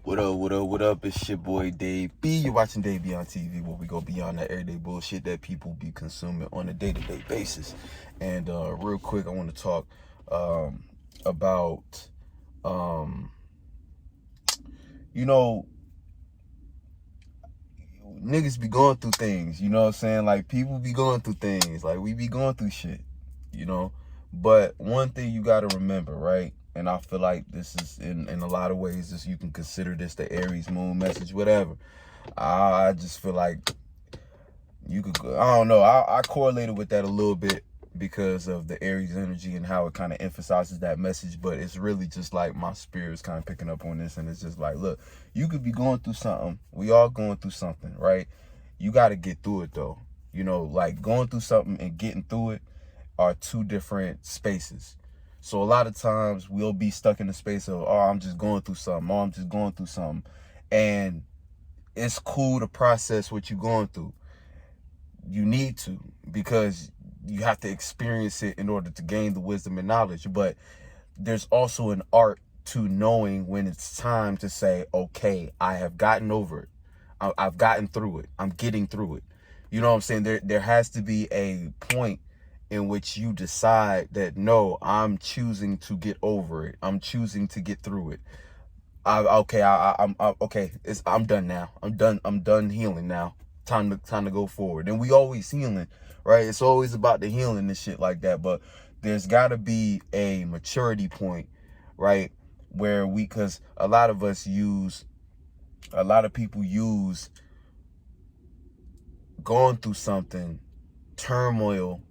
What up, what up, what up? It's your boy Dave B. You're watching DaveBeyondTV, where we go beyond that everyday bullshit that people be consuming on a day-to-day basis. And real quick, I want to talk about, you know, niggas be going through things, you know what I'm saying? Like, people be going through things. Like, we be going through shit, you know? But one thing you got to remember, right? And I feel like this is, in a lot of ways, this, you can consider this the Aries moon message, whatever. I just feel like you could, I don't know, I correlated with that a little bit because of the Aries energy and how it kind of emphasizes that message. But it's really just like my spirit is kind of picking up on this, and it's just like, look, you could be going through something. We all going through something, right? You got to get through it, though. You know, like, going through something and getting through it are two different spaces. So a lot of times we'll be stuck in the space of, oh, I'm just going through something. Oh, I'm just going through something. And it's cool to process what you're going through. You need to, because you have to experience it in order to gain the wisdom and knowledge. But there's also an art to knowing when it's time to say, okay, I have gotten over it. I've gotten through it. I'm getting through it. You know what I'm saying? There has to be a point in which you decide that, no, I'm choosing to get over it. I'm choosing to get through it. I'm okay. I'm done now. I'm done healing now. Time to go forward. And we always healing, right? It's always about the healing and shit like that. But there's got to be a maturity point, right? Where because a lot of people use going through something, turmoil,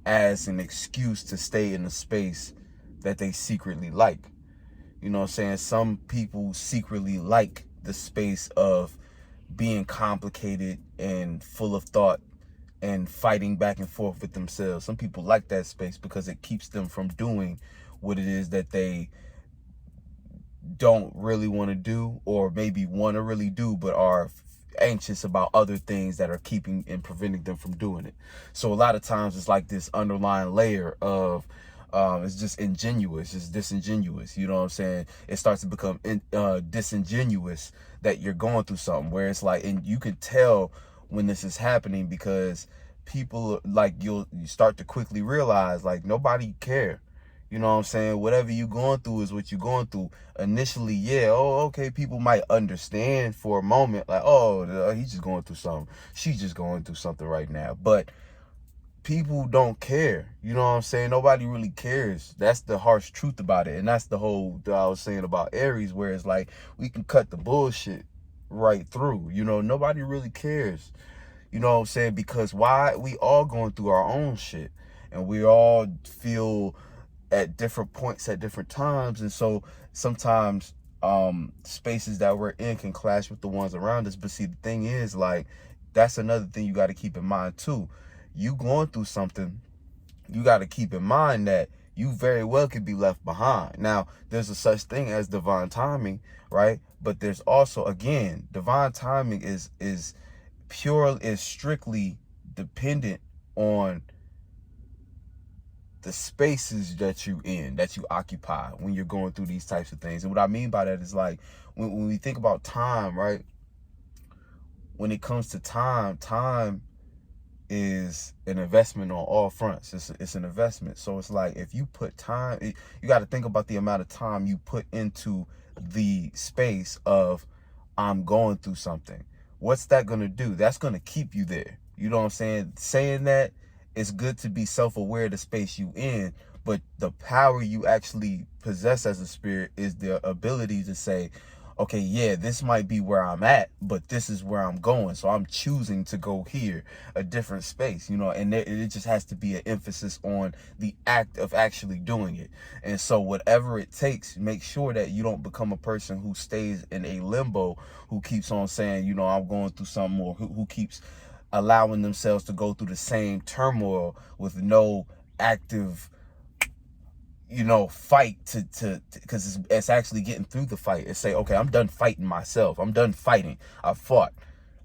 as an excuse to stay in a space that they secretly like. You know what I'm saying? Some people secretly like the space of being complicated and full of thought and fighting back and forth with themselves. Some people like that space because it keeps them from doing what it is that they don't really want to do, or maybe want to really do but are anxious about other things that are keeping and preventing them from doing it. So a lot of times it's like this underlying layer of it's just ingenuous, it's disingenuous. You know what I'm saying? It starts to become disingenuous that you're going through something where it's like, and you can tell when this is happening because people, like, you start to quickly realize, like, nobody care. You know what I'm saying? Whatever you going through is what you're going through. Initially, yeah, oh, okay, people might understand for a moment, like, oh, he's just going through something. She's just going through something right now. But people don't care. You know what I'm saying? Nobody really cares. That's the harsh truth about it. And that's the whole that I was saying about Aries, where it's like, we can cut the bullshit right through. You know, nobody really cares. You know what I'm saying? Because why? We all going through our own shit. And we all feel at different points at different times, and so sometimes spaces that we're in can clash with the ones around us. But see, the thing is, like, that's another thing you got to keep in mind too. You going through something, you got to keep in mind that you very well could be left behind. Now, there's a such thing as divine timing, right? But there's also, again, divine timing is strictly dependent on the spaces that you occupy when you're going through these types of things. And what I mean by that is, like, when we think about time, right? When it comes to time is an investment on all fronts. It's an investment. So it's like, if you put time, you got to think about the amount of time you put into the space of, I'm going through something. What's that going to do? That's going to keep you there. You know what I'm saying? Saying that, it's good to be self-aware of the space you in, but the power you actually possess as a spirit is the ability to say, okay, yeah, this might be where I'm at, but this is where I'm going. So I'm choosing to go here, a different space, you know, and it just has to be an emphasis on the act of actually doing it. And so whatever it takes, make sure that you don't become a person who stays in a limbo, who keeps on saying, you know, I'm going through something, or who keeps allowing themselves to go through the same turmoil with no active, you know, fight to because it's actually getting through the fight. It's say, okay, I'm done fighting myself. I'm done fighting. I fought.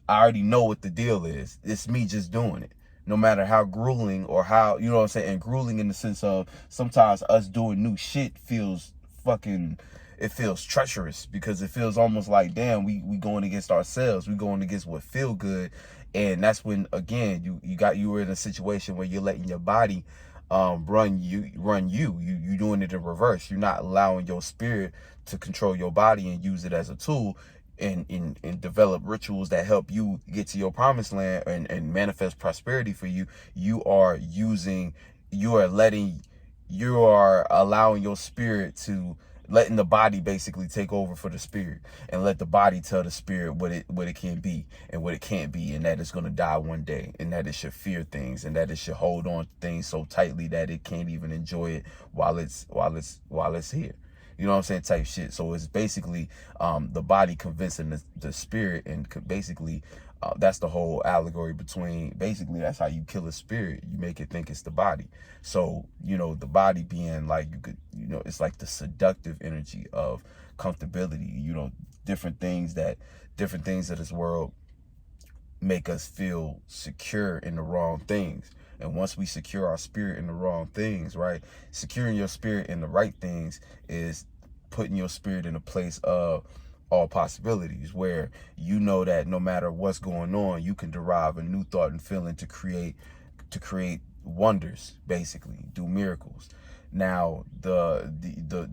I already know what the deal is. It's me just doing it. No matter how grueling, or how, you know what I'm saying, and grueling in the sense of sometimes us doing new shit feels fucking, it feels treacherous, because it feels almost like, damn, we going against ourselves, we going against what feel good. And that's when, again, you were in a situation where you're letting your body run you doing it in reverse. You're not allowing your spirit to control your body and use it as a tool, and develop rituals that help you get to your promised land and manifest prosperity for you. You are allowing your spirit to, letting the body basically take over for the spirit, and let the body tell the spirit what it can be and what it can't be, and that it's going to die one day, and that it should fear things, and that it should hold on to things so tightly that it can't even enjoy it while it's here. You know what I'm saying? Type shit. So it's basically the body convincing the spirit, and basically that's the whole allegory between, basically that's how you kill a spirit. You make it think it's the body. So, you know, the body being like, it's like the seductive energy of comfortability, you know, different things of this world make us feel secure in the wrong things. And once we secure our spirit in the wrong things, right? Securing your spirit in the right things is putting your spirit in a place of all possibilities, where you know that no matter what's going on, you can derive a new thought and feeling to create wonders, basically do miracles. Now the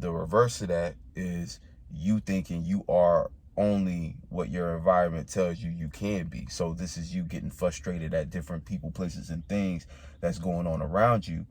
reverse of that is you thinking you are only what your environment tells you you can be. So this is you getting frustrated at different people, places, and things that's going on around you,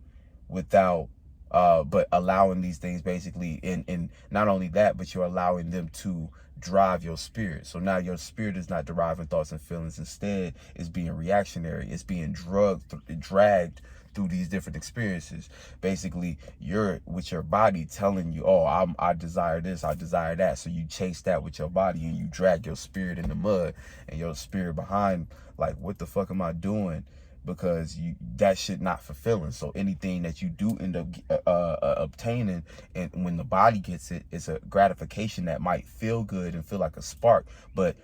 without but allowing these things basically, and not only that, but you're allowing them to drive your spirit. So now your spirit is not deriving thoughts and feelings. Instead, it's being reactionary. It's being dragged through these different experiences. Basically, you're with your body telling you, oh, I desire this, I desire that. So you chase that with your body, and you drag your spirit in the mud, and your spirit behind, like, what the fuck am I doing? Because that shit not fulfilling. So anything that you do end up obtaining, and when the body gets it, it's a gratification that might feel good and feel like a spark, but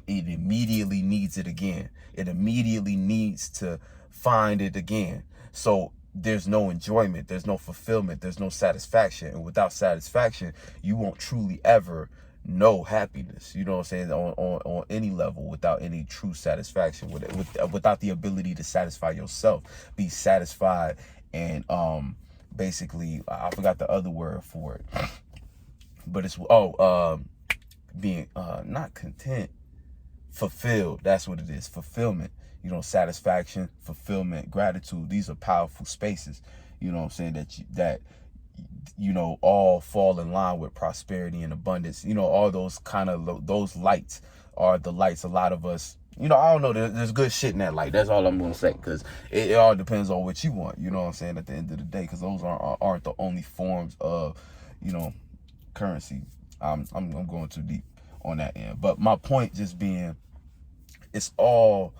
it immediately needs it again. It immediately needs to find it again. So there's no enjoyment, there's no fulfillment, there's no satisfaction. And without satisfaction, you won't truly ever know happiness, you know what I'm saying, on any level, without any true satisfaction, without the ability to satisfy yourself, be satisfied, and basically, I forgot the other word for it, but it's being not content, fulfilled. That's what it is. Fulfillment, you know, satisfaction, fulfillment, gratitude. These are powerful spaces, you know what I'm saying, that you know, all fall in line with prosperity and abundance. You know, all those kind of, those lights are the lights a lot of us, you know, I don't know, there's good shit in that light. That's all I'm going to say, because it all depends on what you want, you know what I'm saying, at the end of the day, because those aren't the only forms of, you know, currency. I'm going too deep on that end. But my point just being, it's all,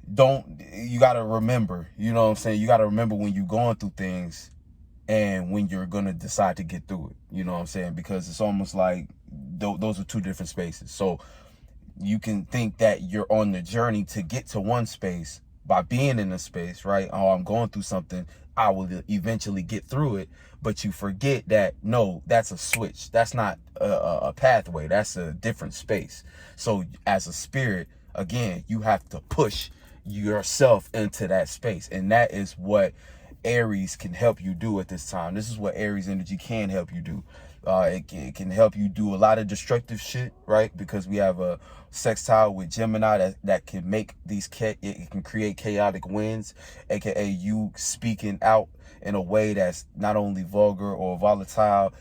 you got to remember, you know what I'm saying, you got to remember when you're going through things, and when you're going to decide to get through it, you know what I'm saying? Because it's almost like those are two different spaces. So you can think that you're on the journey to get to one space by being in a space, right? Oh, I'm going through something, I will eventually get through it. But you forget that, no, that's a switch. That's not a pathway. That's a different space. So as a spirit, again, you have to push yourself into that space. And that is what Aries can help you do at this time. This is what Aries energy can help you do. It can help you do a lot of destructive shit, right? Because we have a sextile with Gemini that can make it can create chaotic winds, aka you speaking out in a way that's not only vulgar or volatile,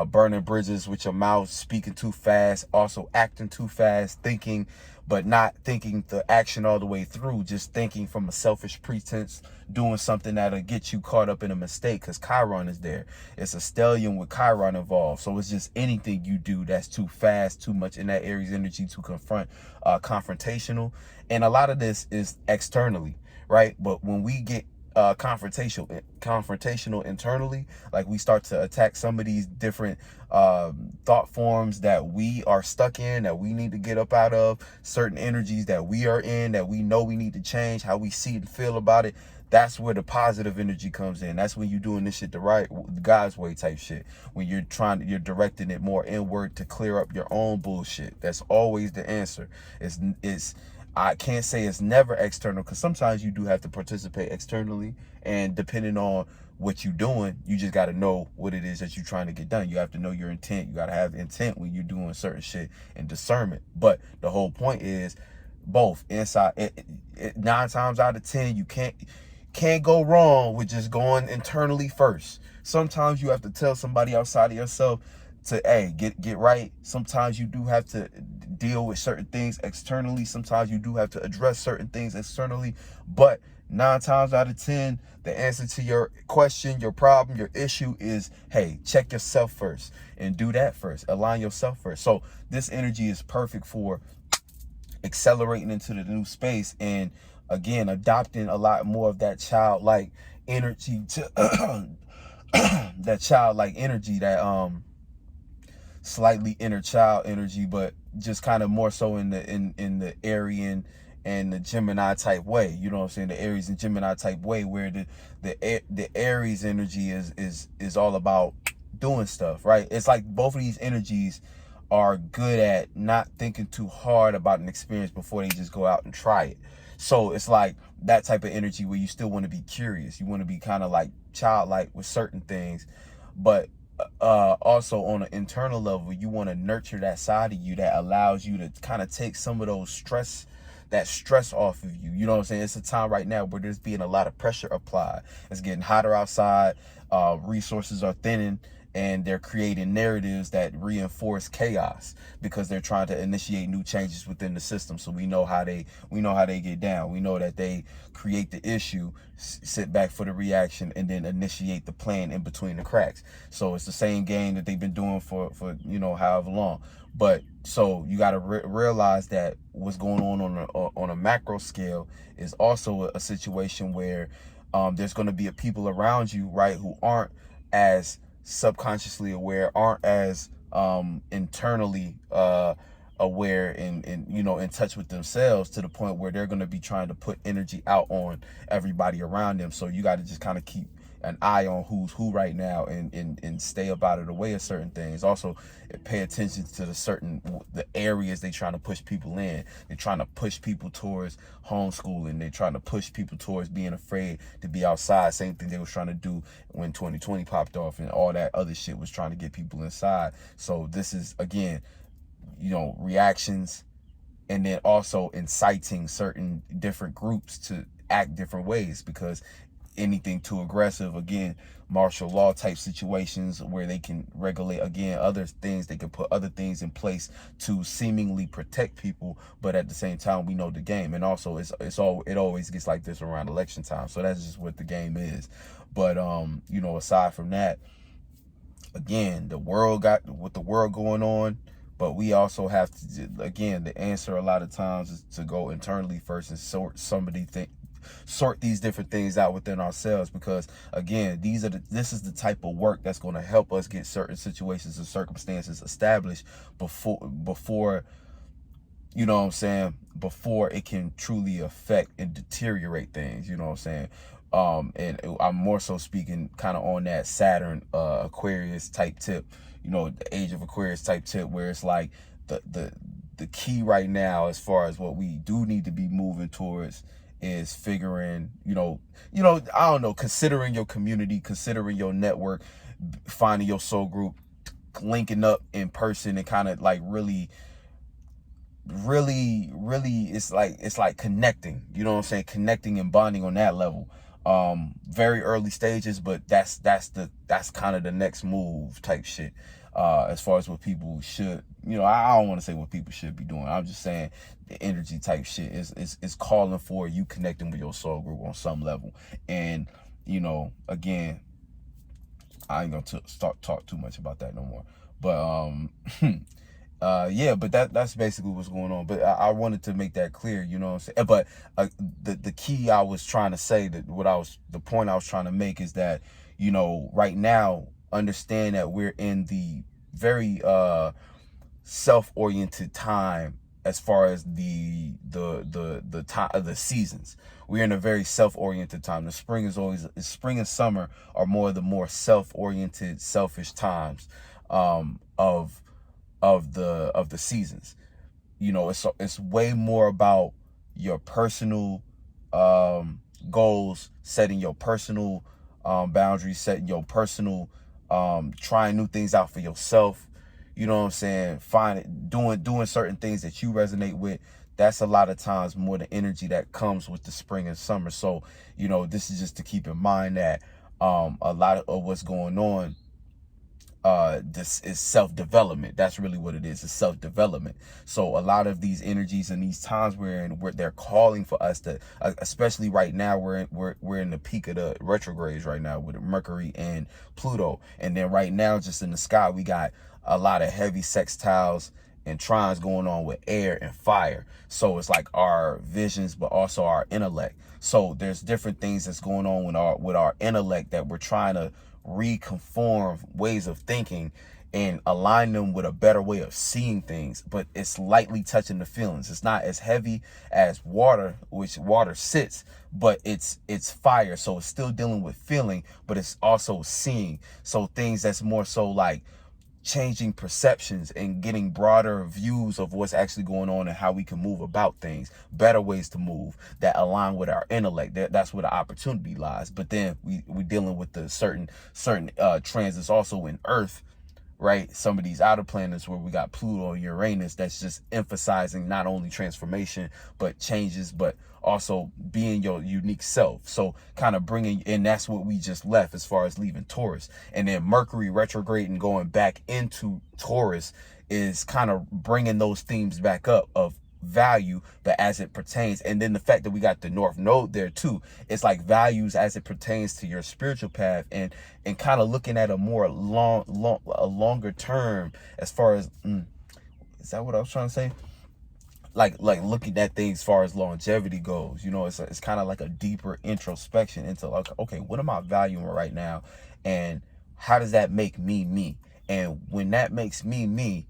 burning bridges with your mouth, speaking too fast, also acting too fast, thinking but not thinking the action all the way through, just thinking from a selfish pretense, doing something that'll get you caught up in a mistake, because Chiron is there. It's a stellium with Chiron involved. So it's just anything you do that's too fast, too much in that Aries energy to confrontational. And a lot of this is externally, right? But when we get confrontational internally, like we start to attack some of these different thought forms that we are stuck in, that we need to get up out of, certain energies that we are in, that we know we need to change, how we see and feel about it. That's where the positive energy comes in. That's when you're doing this shit the right, God's way type shit. When you're directing it more inward to clear up your own bullshit. That's always the answer. It's I can't say it's never external, because sometimes you do have to participate externally, and depending on what you're doing, you just got to know what it is that you're trying to get done. You have to know your intent. You got to have intent when you're doing certain shit, and discernment. But the whole point is both inside. 9 times out of 10, you can't go wrong with just going internally first. Sometimes you have to tell somebody outside of yourself to, hey, get right. Sometimes you do have to deal with certain things externally. Sometimes you do have to address certain things externally. But 9 times out of 10, the answer to your question, your problem, your issue is, hey, check yourself first and do that first. Align yourself first. So this energy is perfect for accelerating into the new space, and again, adopting a lot more of that childlike energy to that childlike energy, that slightly inner child energy, but just kind of more so in the Aryan and the Gemini type way. You know what I'm saying? The Aries and Gemini type way, where the Aries energy is all about doing stuff, right? It's like both of these energies are good at not thinking too hard about an experience before they just go out and try it. So it's like that type of energy where you still want to be curious. You want to be kind of like childlike with certain things, but also on an internal level, you want to nurture that side of you that allows you to kind of take some of those stress off of you. You know what I'm saying? It's a time right now where there's being a lot of pressure applied. It's getting hotter outside. Resources are thinning, and they're creating narratives that reinforce chaos because they're trying to initiate new changes within the system. So we know how they get down. We know that they create the issue, sit back for the reaction, and then initiate the plan in between the cracks. So it's the same game that they've been doing for however long. But so you got to realize that what's going on a macro scale is also a situation where there's going to be people around you, right, who aren't as subconsciously aware, aren't as internally aware and in touch with themselves, to the point where they're going to be trying to put energy out on everybody around them. So you got to just kind of keep an eye on who's who right now, and stay up out of the way of certain things. Also, pay attention to the areas they trying to push people in. They're trying to push people towards homeschooling. They're trying to push people towards being afraid to be outside. Same thing they was trying to do when 2020 popped off, and all that other shit was trying to get people inside. So this is, again, reactions, and then also inciting certain different groups to act different ways, because anything too aggressive, again, martial law type situations where they can regulate, again, other things. They can put other things in place to seemingly protect people, but at the same time, we know the game. And also it always gets like this around election time. So that's just what the game is. But aside from that, again, the world got with the world going on, but we also have to, again, the answer a lot of times is to go internally first and sort these different things out within ourselves, because again, this is the type of work that's going to help us get certain situations and circumstances established before you know what I'm saying, before it can truly affect and deteriorate things. You know what I'm saying? And I'm more so speaking kind of on that Saturn Aquarius type tip, the age of Aquarius type tip, where it's like the key right now, as far as what we do need to be moving towards, is figuring, I don't know, considering your community, considering your network, finding your soul group, linking up in person, and kind of like really it's like connecting, you know what I'm saying, connecting and bonding on that level. Very early stages, but that's kind of the next move type shit, as far as what people should, I don't want to say what people should be doing. I'm just saying the energy type shit is calling for you connecting with your soul group on some level. And again, I ain't gonna talk too much about that no more, but yeah, but that's basically what's going on. But I wanted to make that clear, you know what I'm saying? But the key I was trying to say, the point I was trying to make is that, right now, understand that we're in the very self-oriented time as far as the time of the seasons. We're in a very self-oriented time. The spring and summer are the more self-oriented, selfish times of the seasons. You know, it's way more about your personal goals, setting your personal boundaries, setting your personal trying new things out for yourself. You know what I'm saying? Doing certain things that you resonate with. That's a lot of times more the energy that comes with the spring and summer. So, you know, this is just to keep in mind that a lot of what's going on, this is self-development. That's really what it is. It's self-development. So a lot of these energies and these times we're in, where they're calling for us to, especially right now, we're in the peak of the retrogrades right now with Mercury and Pluto. And then right now, just in the sky, we got a lot of heavy sextiles and trines going on with air and fire. So it's like our visions, but also our intellect. So there's different things that's going on with our intellect that we're trying to reconform ways of thinking and align them with a better way of seeing things, but it's lightly touching the feelings. It's not as heavy as water, which water sits, but it's fire. So it's still dealing with feeling, but it's also seeing. So things that's more so like changing perceptions and getting broader views of what's actually going on and how we can move about things, better ways to move that align with our intellect. That's where the opportunity lies. But then we're dealing with the certain transits also in Earth, right? Some of these outer planets where we got Pluto and Uranus, that's just emphasizing not only transformation, but changes, but also being your unique self. So kind of bringing, and that's what we just left as far as leaving Taurus. And then Mercury retrograde and going back into Taurus is kind of bringing those themes back up of value, but as it pertains, and then the fact that we got the North Node there too, it's like values as it pertains to your spiritual path, and kind of looking at a more longer term as far as is that what I was trying to say? Like looking at things as far as longevity goes. You know, it's kind of like a deeper introspection into like, okay, what am I valuing right now, and how does that make me me? And when that makes me me,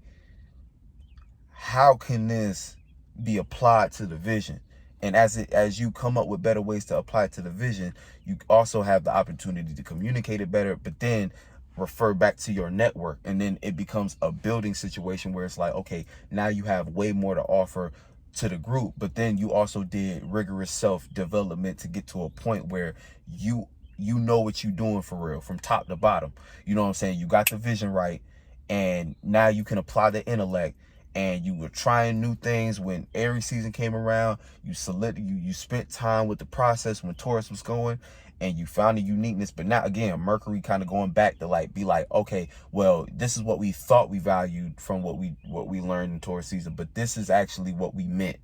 how can this be applied to the vision? And as you come up with better ways to apply it to the vision, you also have the opportunity to communicate it better, but then refer back to your network. And then it becomes a building situation where it's like, okay, now you have way more to offer to the group, but then you also did rigorous self-development to get to a point where you know what you're doing for real from top to bottom. You know what I'm saying? You got the vision right, and now you can apply the intellect. And you were trying new things when Aries season came around. You spent time with the process when Taurus was going, and you found a uniqueness. But now again, Mercury kind of going back to like be like, okay, well, this is what we thought we valued from what we learned in Taurus season, but this is actually what we meant.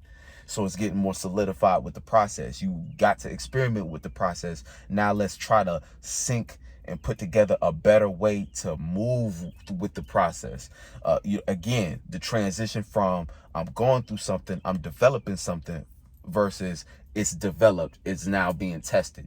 So it's getting more solidified with the process. You got to experiment with the process. Now let's try to sync and put together a better way to move with the process. Again, the transition from I'm going through something, I'm developing something, versus it's developed, it's now being tested.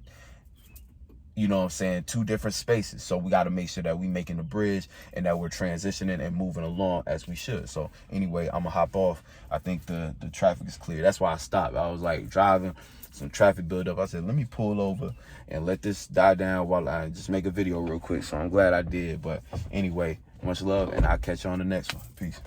You know what I'm saying? Two different spaces. So we got to make sure that we making the bridge and that we're transitioning and moving along as we should. So anyway, I'm gonna hop off. I think the traffic is clear. That's why I stopped. I was like driving, some traffic build up. I said, let me pull over and let this die down while I just make a video real quick. So I'm glad I did. But anyway, much love, and I'll catch you on the next one. Peace.